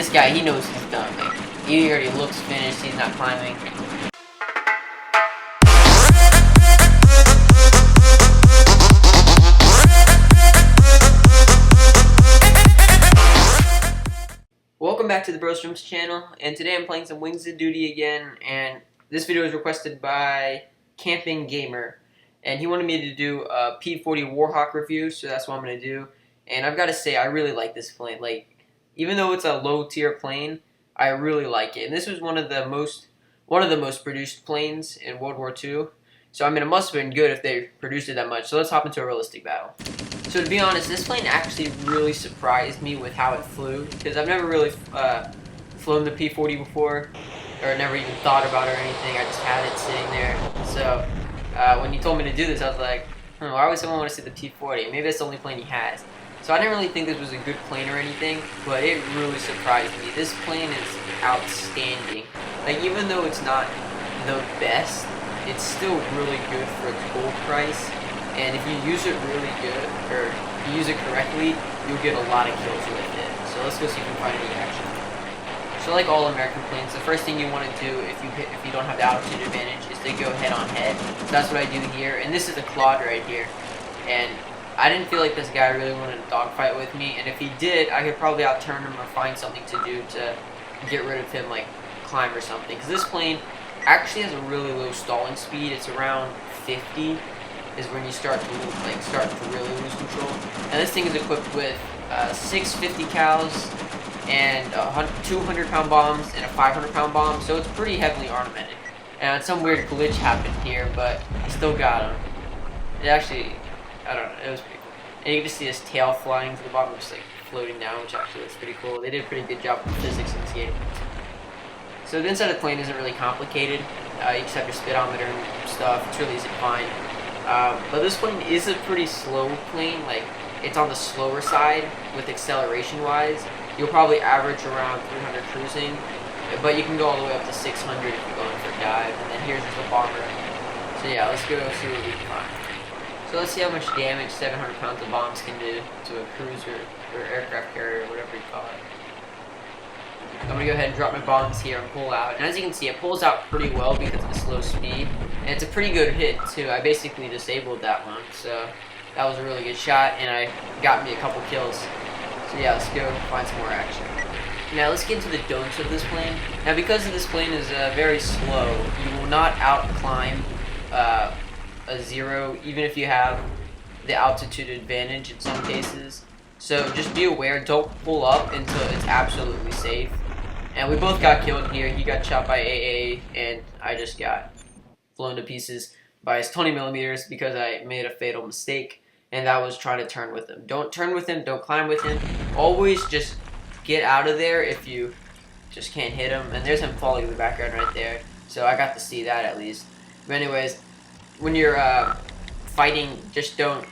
this guy, he knows he's done. Like, he already looks finished, he's not climbing. Welcome back to the Bro Streams channel, and today I'm playing some Wings of Duty again, and this video was requested by Camping Gamer, and he wanted me to do a P-40 Warhawk review, so that's what I'm going to do. And I've got to say, I really like this plane. Like, even though it's a low tier plane, I really like it. And this was one of the most produced planes in World War II. So I mean, it must have been good if they produced it that much. So let's hop into a realistic battle. So to be honest, this plane actually really surprised me with how it flew, because I've never really flown the P-40 before, or never even thought about it or anything. I just had it sitting there. So when you told me to do this, I was like, why would someone want to see the P-40? Maybe that's the only plane he has. So I didn't really think this was a good plane or anything, but it really surprised me. This plane is outstanding. Like, even though it's not the best, it's still really good for its gold price. And if you use it really good, or if you use it correctly, you'll get a lot of kills with it. So let's go see if we can find any action. So like all American planes, the first thing you want to do if you don't have the altitude advantage is to go head on head. So that's what I do here. And this is a Claude right here. And I didn't feel like this guy really wanted to dogfight with me, and if he did, I could probably outturn him or find something to do to get rid of him, like climb or something. Because this plane actually has a really low stalling speed. It's around 50 is when you start to really lose control. And this thing is equipped with 6 50 cals and 200 pound bombs and a 500 pound bomb, so it's pretty heavily ornamented. And some weird glitch happened here, but I still got him. It actually, I don't know, it was pretty cool. And you can just see his tail flying to the bottom, just like floating down, which actually looks pretty cool. They did a pretty good job with the physics in this game. So the inside of the plane isn't really complicated. You just have your speedometer and stuff. It's really easy to find. But this plane is a pretty slow plane. Like, it's on the slower side with acceleration wise. You'll probably average around 300 cruising, but you can go all the way up to 600 if you're going for a dive. And then here's just a bomber. So yeah, let's go see what we can find. So let's see how much damage 700 pounds of bombs can do to a cruiser or aircraft carrier, whatever you call it. I'm going to go ahead and drop my bombs here and pull out. And as you can see, it pulls out pretty well because of the slow speed. And it's a pretty good hit too. I basically disabled that one. So that was a really good shot, and I got me a couple kills. So yeah, let's go find some more action. Now let's get into the don'ts of this plane. Now because this plane is very slow, you will not out-climb a 0, even if you have the altitude advantage in some cases. So just be aware, don't pull up until it's absolutely safe. And we both got killed here. He got shot by AA, and I just got blown to pieces by his 20 millimeters because I made a fatal mistake, and that was trying to turn with him. Don't turn with him, don't climb with him. Always just get out of there if you just can't hit him. And there's him falling in the background right there. So I got to see that at least. But anyways, when you're fighting, just don't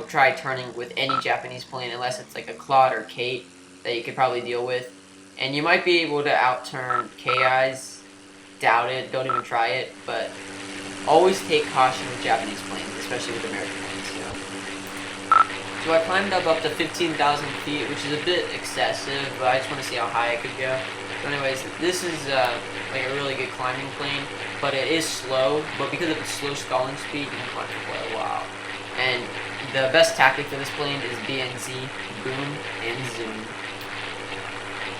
try turning with any Japanese plane unless it's like a Claude or Kate that you could probably deal with. And you might be able to outturn KIs. Doubt it. Don't even try it. But always take caution with Japanese planes, especially with American planes. You know? So I climbed up to 15,000 feet, which is a bit excessive, but I just want to see how high I could go. So anyways, this is like a really good climbing plane, but it is slow. But because of its slow stalling speed, you can climb for quite a while. And the best tactic for this plane is BnZ, boom and zoom.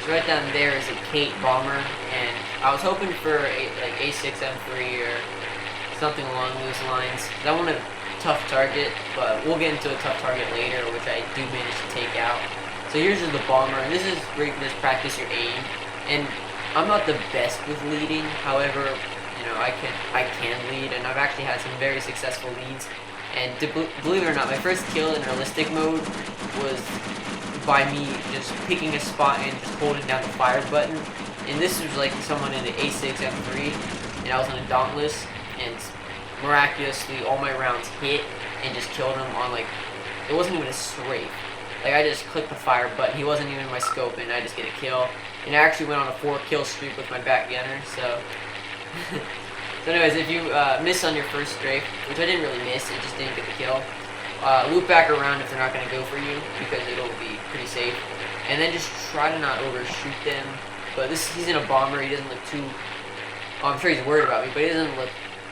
So right down there is a Kate bomber, and I was hoping for like A6M3 or something along those lines. I want a tough target, but we'll get into a tough target later, which I do manage to take out. So here's just the bomber, and this is where you can just practice your aim. And I'm not the best with leading, however, you know, I can lead, and I've actually had some very successful leads. And believe it or not, my first kill in realistic mode was by me just picking a spot and just holding down the fire button. And this was like someone in an A6M3, and I was on a Dauntless, and miraculously all my rounds hit and just killed him on, like, it wasn't even a strafe. Like, I just clicked the fire button, he wasn't even in my scope, and I just get a kill. And I actually went on a 4-kill streak with my back gunner, so... So anyways, if you miss on your first strafe, which I didn't really miss, it just didn't get the kill, loop back around if they're not going to go for you, because it'll be pretty safe. and then just try to not overshoot them. But he's in a bomber. He doesn't look too. Oh, I'm sure he's worried about me, but he doesn't look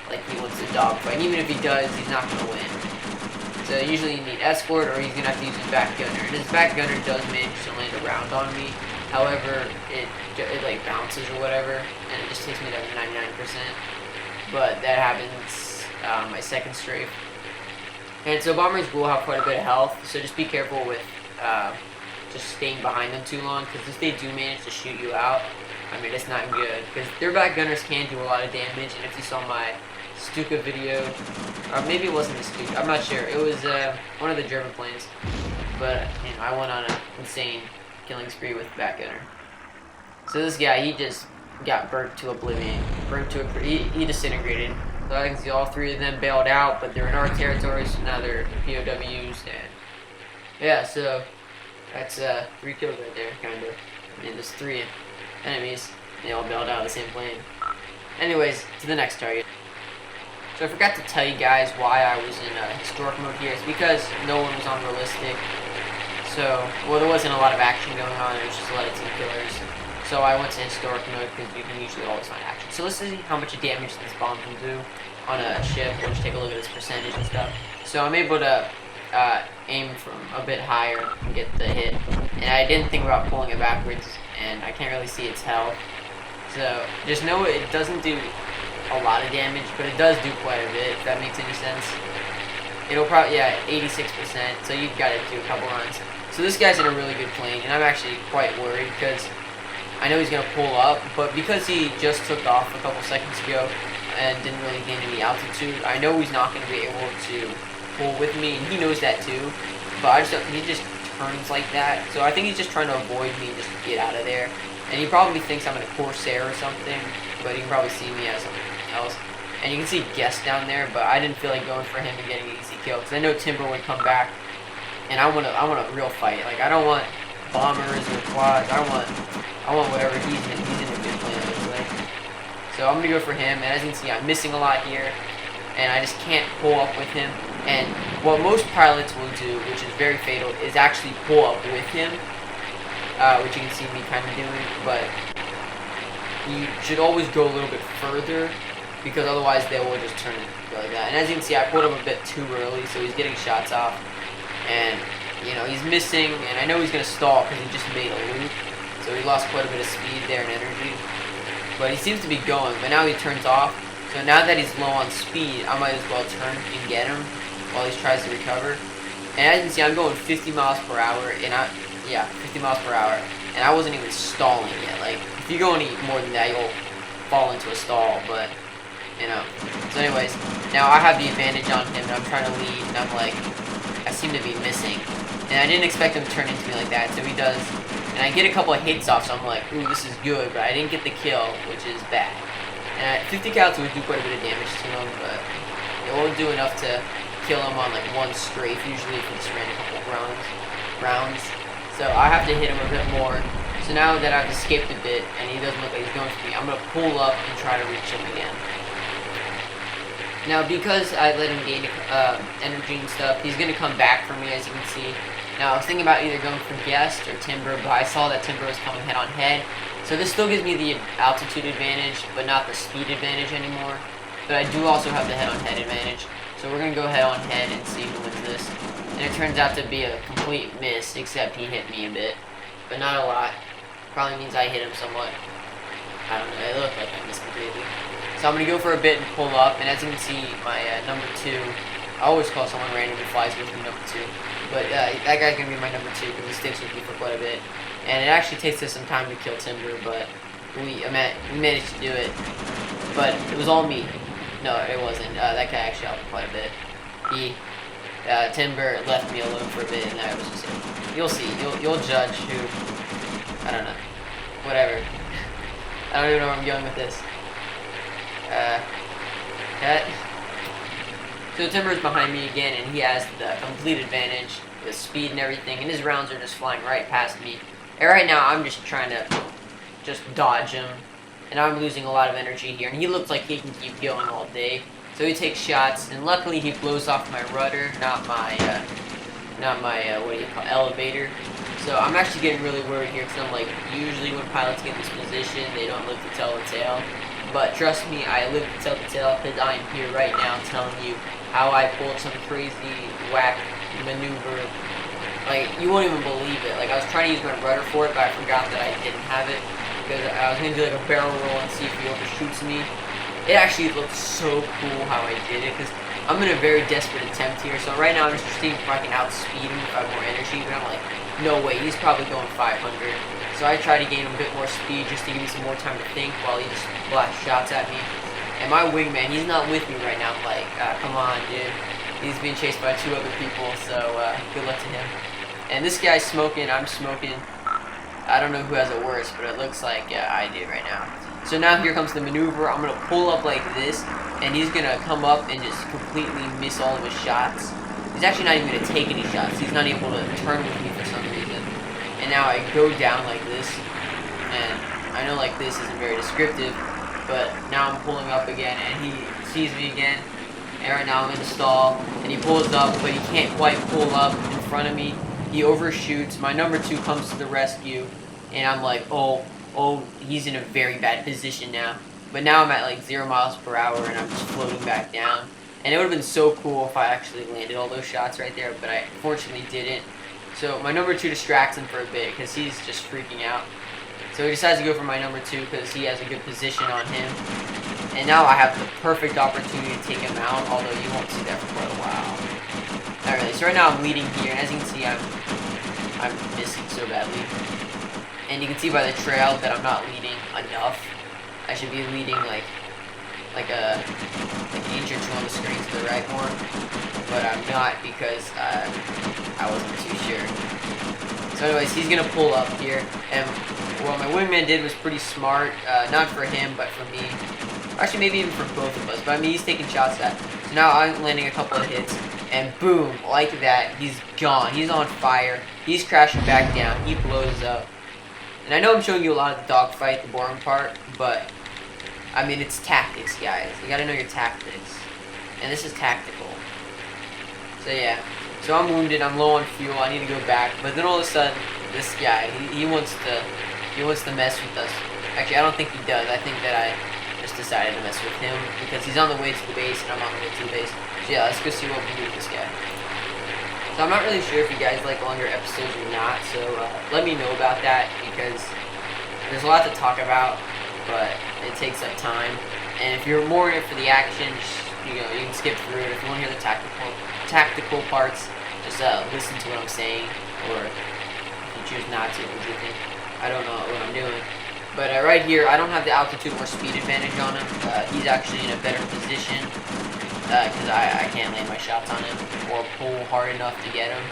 like he wants to dogfight. And even if he does, he's not gonna win. So usually you need escort, or he's gonna have to use his back gunner. And his back gunner does manage to land a round on me. However, it like bounces or whatever, and it just takes me to 99%. But that happens my second strafe. And so bombers will have quite a bit of health, so just be careful with just staying behind them too long, because if they do manage to shoot you out, I mean, it's not good, because their back gunners can do a lot of damage. And if you saw my Stuka video, or maybe it wasn't the Stuka, I'm not sure, it was one of the German planes, but you know, I went on an insane killing spree with back gunner. So this guy, he just got burnt to oblivion, he disintegrated. So I can see all three of them bailed out, but they're in our territory, so now they're POWs, and yeah, so that's 3 kills right there, kind of. I mean, there's 3 enemies, they all bailed out of the same plane. Anyways, to the next target. So I forgot to tell you guys why I was in historic mode here. It's because no one was on realistic. So, well, there wasn't a lot of action going on, there was just a lot of team killers. So I went to historic mode because you can usually always find action. So let's see how much damage this bomb can do on a ship. We'll just take a look at this percentage and stuff. So I'm able to aim from a bit higher and get the hit. And I didn't think about pulling it backwards, and I can't really see its health. So just know it doesn't do a lot of damage, but it does do quite a bit, if that makes any sense. It'll probably, yeah, 86%, so you've got to do a couple runs. So this guy's in a really good plane, and I'm actually quite worried because I know he's going to pull up, but because he just took off a couple seconds ago and didn't really gain any altitude, I know he's not going to be able to pull with me, and he knows that too, but he just turns like that, so I think he's just trying to avoid me and just get out of there. And he probably thinks I'm in a Corsair or something, but he can probably see me as something else. And you can see Guest down there, but I didn't feel like going for him and getting an easy kill, because I know Timber would come back, and I want a real fight. Like, I don't want bombers or quads. I want whatever he's in. He's in a good plane, it looks like. So I'm gonna go for him, and as you can see, I'm missing a lot here, and I just can't pull up with him. And what most pilots will do, which is very fatal, is actually pull up with him, which you can see me kind of doing. But you should always go a little bit further, because otherwise they will just turn it like that. And as you can see, I pulled him a bit too early, so he's getting shots off. And, you know, he's missing, and I know he's going to stall because he just made a loop. So he lost quite a bit of speed there and energy. But he seems to be going, but now he turns off. So now that he's low on speed, I might as well turn and get him while he tries to recover. And as you can see, I'm going 50 miles per hour, and 50 miles per hour. And I wasn't even stalling yet. Like, if you go any more than that, you'll fall into a stall, but you know. So anyways, now I have the advantage on him, and I'm trying to lead, and I'm like, I seem to be missing. And I didn't expect him to turn into me like that, so he does. And I get a couple of hits off, so I'm like, ooh, this is good, but I didn't get the kill, which is bad. And at 50 cals would do quite a bit of damage to him, but it won't do enough to kill him on like one strafe, usually if he just ran a couple rounds. So I have to hit him a bit more. So now that I've escaped a bit, and he doesn't look like he's going for me, I'm going to pull up and try to reach him again. Now, because I let him gain energy and stuff, he's going to come back for me, as you can see. Now, I was thinking about either going for Guest or Timber, but I saw that Timber was coming head on head. So this still gives me the altitude advantage, but not the speed advantage anymore. But I do also have the head on head advantage. So we're going to go head on head and see who wins this. And it turns out to be a complete miss, except he hit me a bit. But not a lot. Probably means I hit him somewhat. I don't know, it looked like I missed completely. So I'm going to go for a bit and pull up, and as you can see, my number 2, I always call someone random who flies with me number 2, but that guy's going to be my number 2 because he sticks with me for quite a bit. And it actually takes us some time to kill Timber, but we managed to do it. But it was all me. No, it wasn't. That guy actually helped quite a bit. Timber left me alone for a bit, and I was just, you'll see, you'll judge who, I don't know, whatever. I don't even know where I'm going with this. Cut. So Timber's behind me again, and he has the complete advantage with speed and everything, and his rounds are just flying right past me. And right now, I'm just trying to just dodge him, and I'm losing a lot of energy here, and he looks like he can keep going all day. So he takes shots, and luckily he blows off my rudder, not my what do you call, elevator. So I'm actually getting really worried here because I'm like, usually when pilots get in this position, they don't live to tell the tale. But trust me, I live to tell the tale because I am here right now telling you how I pulled some crazy whack maneuver. Like, you won't even believe it. Like, I was trying to use my rudder for it, but I forgot that I didn't have it. Because I was going to do like a barrel roll and see if he overshoots me. It actually looked so cool how I did it, because I'm in a very desperate attempt here. So right now I'm just seeing if I can outspeed him if I have more energy, but I'm like, no way, he's probably going 500. So I try to gain a bit more speed just to give me some more time to think while he just blasts shots at me. And my wingman, he's not with me right now. I'm like, come on, dude. He's being chased by 2 other people, so good luck to him. And this guy's smoking, I'm smoking. I don't know who has it worse, but it looks like I do right now. So now here comes the maneuver. I'm going to pull up like this, and he's going to come up and just completely miss all of his shots. He's actually not even going to take any shots. He's not able to turn with me for some reason. And now I go down like this, and I know like this isn't very descriptive, but now I'm pulling up again, and he sees me again. And right now I'm in a stall, and he pulls up, but he can't quite pull up in front of me. He overshoots. My number 2 comes to the rescue, and I'm like, oh, he's in a very bad position now. But now I'm at like 0 miles per hour, and I'm just floating back down. And it would have been so cool if I actually landed all those shots right there, but I fortunately didn't. So my number 2 distracts him for a bit because he's just freaking out. So he decides to go for my number 2 because he has a good position on him. And now I have the perfect opportunity to take him out, although you won't see that for quite a while. Not really. So right now I'm leading here, and as you can see, I'm missing so badly. And you can see by the trail that I'm not leading enough. I should be leading like an inch or 2 on the screen to the right more, but I'm not because I wasn't too sure. So anyways, he's gonna pull up here, and what my wingman did was pretty smart. Not for him, but for me. Actually, maybe even for both of us. But I mean, he's taking shots at. So now I'm landing a couple of hits, and boom, like that, he's gone. He's on fire. He's crashing back down. He blows up. And I know I'm showing you a lot of the dogfight, the boring part, but I mean, it's tactics, guys. You gotta know your tactics. And this is tactical. So yeah. So I'm wounded, I'm low on fuel, I need to go back. But then all of a sudden, this guy, he wants to mess with us. Actually, I don't think he does. I think that I just decided to mess with him because he's on the way to the base and I'm on the way to the base. So yeah, let's go see what we can do with this guy. So I'm not really sure if you guys like longer episodes or not, so let me know about that because there's a lot to talk about, but it takes up time. And if you're more in it for the action, just, you can skip through it. If you want to hear the tactical parts, just listen to what I'm saying, or if you choose not to, what you think. I don't know what I'm doing. But right here, I don't have the altitude or speed advantage on him. He's actually in a better position because I can't land my shots on him or pull hard enough to get him.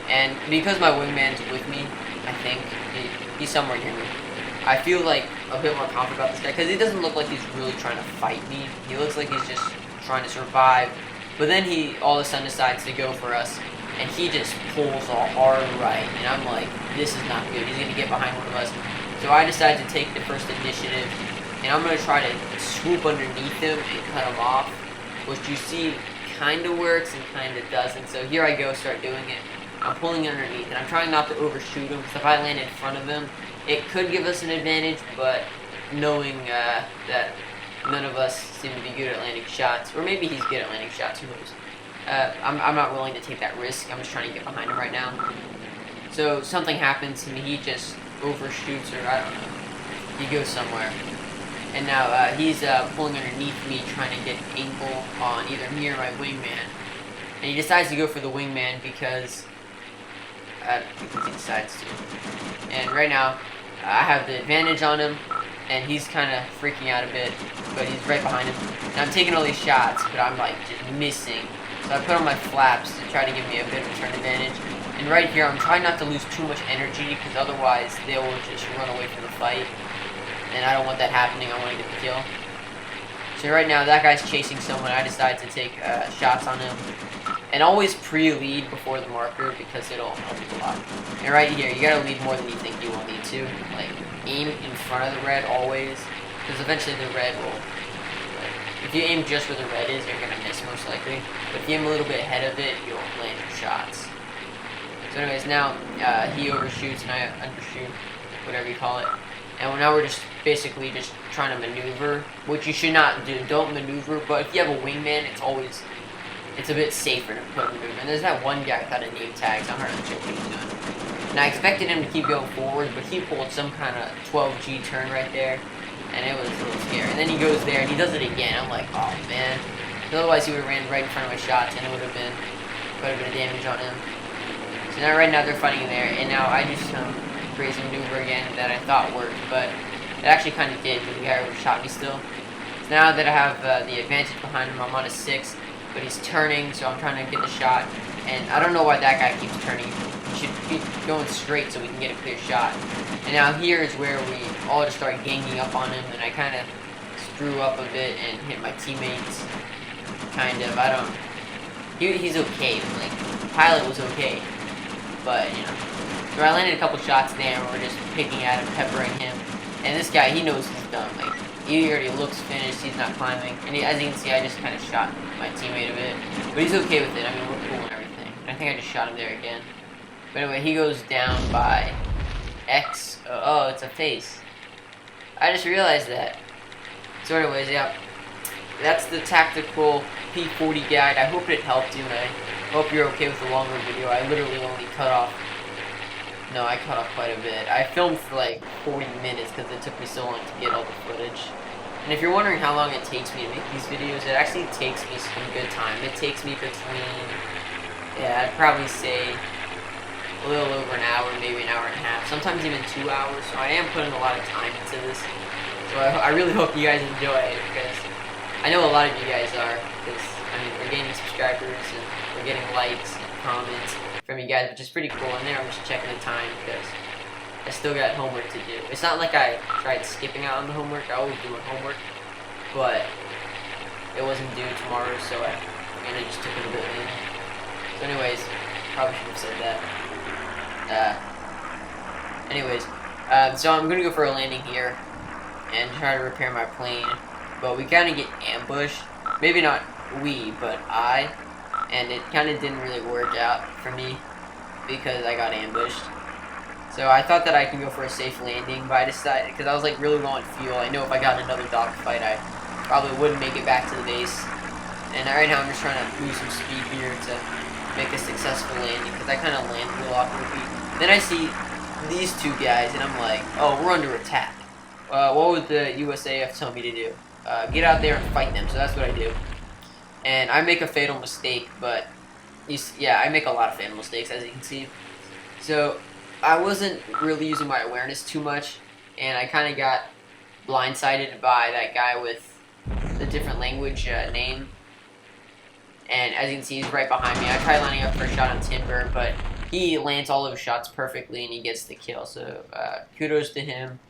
And because my wingman's with me, I think he's somewhere near me. I feel like a bit more confident about this guy because he doesn't look like he's really trying to fight me. He looks like he's just trying to survive. But then he all of a sudden decides to go for us, and he just pulls a hard right. And I'm like, this is not good. He's going to get behind one of us. So I decided to take the first initiative, and I'm going to try to swoop underneath him and cut him off, which you see kind of works and kind of doesn't. So here I go, start doing it. I'm pulling underneath, and I'm trying not to overshoot him, because if I land in front of him, it could give us an advantage, but knowing that none of us seem to be good at landing shots, or maybe he's good at landing shots, who knows. I'm not willing to take that risk. I'm just trying to get behind him right now. So something happens, and he just overshoots, or I don't know. He goes somewhere. And now he's pulling underneath me, trying to get an angle on either me or my wingman. And he decides to go for the wingman because he decides to. And right now, I have the advantage on him, and he's kind of freaking out a bit, but he's right behind him. And I'm taking all these shots, but I'm like just missing. So I put on my flaps to try to give me a bit of a turn advantage. And right here, I'm trying not to lose too much energy, because otherwise they will just run away from the fight. And I don't want that happening. I want to get the kill. So right now, that guy's chasing someone. I decide to take shots on him. And always pre-lead before the marker, because it'll help you a lot. And right here, you gotta lead more than you think you will need to. Like, aim in front of the red always, because eventually the red will... if you aim just where the red is, you're gonna miss most likely. But if you aim a little bit ahead of it, you'll land your shots. So anyways, now he overshoots and I undershoot, whatever you call it. And now we're just basically just trying to maneuver, which you should not do. Don't maneuver, but if you have a wingman, it's a bit safer to put maneuver. And there's that one guy without a name tag, so I'm hard to check what he's doing. And I expected him to keep going forward, but he pulled some kind of 12G turn right there, and it was a little scary. And then he goes there and he does it again. I'm like, oh man. Otherwise he would have ran right in front of my shots, and it would have been quite a bit of damage on him. So now right now they're fighting there, and now I do some crazy maneuver again that I thought worked, but it actually kind of did, because the guy overshot me still. So now that I have the advantage behind him, I'm on a 6, but he's turning, so I'm trying to get the shot, and I don't know why that guy keeps turning. He should be going straight so we can get a clear shot. And now here is where we all just start ganging up on him, and I kind of screw up a bit and hit my teammates. Kind of, I don't... He's okay, like, the pilot was okay, but, you know. So I landed a couple shots there, and we're just picking at him, peppering him. And this guy, he knows he's done. Like, he already looks finished, he's not climbing. And as you can see, I just kind of shot my teammate a bit. But he's okay with it, I mean, we're cool and everything. And I think I just shot him there again. But anyway, he goes down by X. Oh, it's a face. I just realized that. So anyways, yeah. That's the tactical P-40 guide. I hope it helped you, and I hope you're okay with the longer video. I literally only cut off... No, I cut off quite a bit. I filmed for like 40 minutes because it took me so long to get all the footage. And if you're wondering how long it takes me to make these videos, it actually takes me some good time. It takes me between... Yeah, I'd probably say a little over an hour, maybe an hour and a half. Sometimes even 2 hours. So I am putting a lot of time into this. So I really hope you guys enjoy it, because I know a lot of you guys are, because, I mean, we're gaining subscribers, and we're getting likes and comments from you guys, which is pretty cool. And there I'm just checking the time, because I still got homework to do. It's not like I tried skipping out on the homework. I always do my homework, but it wasn't due tomorrow, so I kind of just took it a bit later. So anyways, probably should have said that. So I'm going to go for a landing here and try to repair my plane. But we kind of get ambushed. Maybe not we, but I. And it kind of didn't really work out for me because I got ambushed. So I thought that I can go for a safe landing, but I decided, because I was like really low on fuel. I know if I got another dogfight, I probably wouldn't make it back to the base. And right now I'm just trying to lose some speed here to make a successful landing, because I kind of land real awkwardly. Then I see these two guys, and I'm like, oh, we're under attack. What would the USAF tell me to do? Get out there and fight them. So that's what I do. And I make a fatal mistake, but yeah, I make a lot of fatal mistakes, as you can see. So I wasn't really using my awareness too much, and I kind of got blindsided by that guy with the different language name. And as you can see, he's right behind me. I tried lining up for a shot on Timber, but he lands all of his shots perfectly, and he gets the kill. So kudos to him.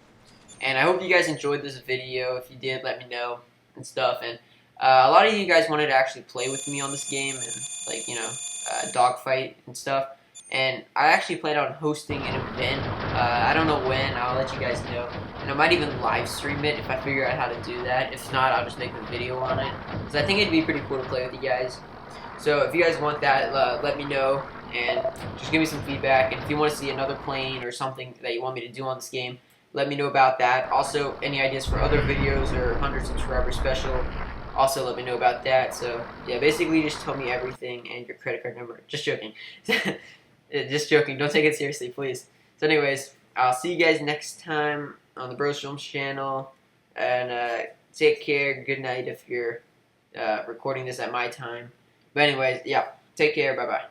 And I hope you guys enjoyed this video. If you did, let me know and stuff. And a lot of you guys wanted to actually play with me on this game and, like, you know, dogfight and stuff. And I actually plan on hosting an event. I don't know when. I'll let you guys know. And I might even live stream it if I figure out how to do that. If not, I'll just make a video on it, because I think it'd be pretty cool to play with you guys. So if you guys want that, let me know. And just give me some feedback. And if you want to see another plane or something that you want me to do on this game, let me know about that. Also, any ideas for other videos or 100 subscriber special, also let me know about that. So yeah, basically just tell me everything and your credit card number. Just joking. Just joking. Don't take it seriously, please. So anyways, I'll see you guys next time on the Bros Films channel. And take care. Good night if you're recording this at my time. But anyways, yeah. Take care. Bye-bye.